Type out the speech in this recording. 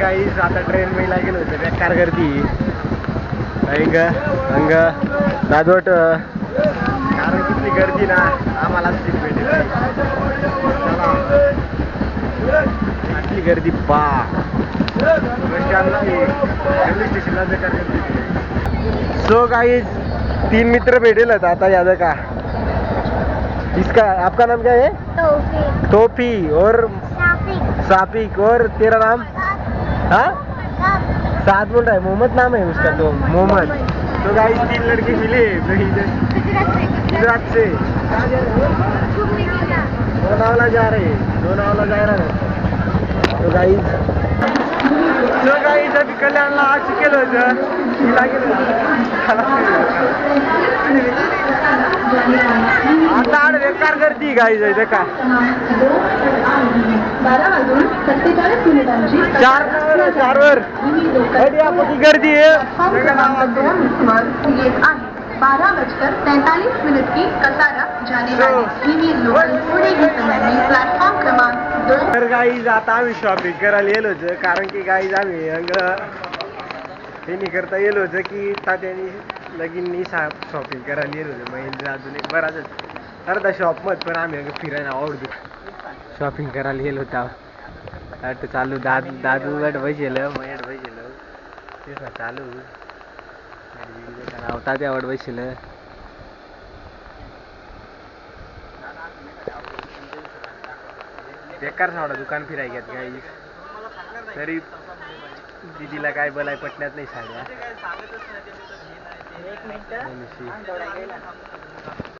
गाईस आता ट्रेन मध्ये गेलो होतो बेकार गर्दी अंग अंग दादवट कारण किती गर्दी ना आम्हाला सीट भेटेल आटली गर्दी बा बस स्टँडला रेल्वे स्टेशनला बेकार गर्दी. सो गाईस 3 मित्र भेटेल आता याद का इसका आपका नाम क्या है? तोफी और साफिक और तेरा नाम? हाँ साथ बोल रहा है मोहम्मद नाम है उसका तो मोहम्मद. तो गाइस 3 लड़के मिले गुजरात से लोनावला जा रहे तो गाइस अभी कल्याणला आ चुकेलो आता आड बेकार गर्दी गाईज आहे का 4 वर कधी गर्दी आहे 12:43 की कसारा जाने वाली पुणे की समय में प्लेटफॉर्म क्रमांक 2. तर गाईज आता आम्ही शॉपिंग करायला गेलो होतो कारण की गाईज आम्ही हे करता गेलो होतं की तात्यानी लगीन शॉपिंग करायला गेलो होतो महिंद्रा अजून एक बराच अर्धा शॉपमध्ये पण आम्ही फिरायला आवडतो शॉपिंग करायला गेलो होतो चालू दादू गट बसेल मयड बसेल तेच चालू तात्यावर बसेल बेकार सावडा दुकान फिराय घेत गाई तरी दीदीला काय बोलाय पटण्यात नाही साड्या.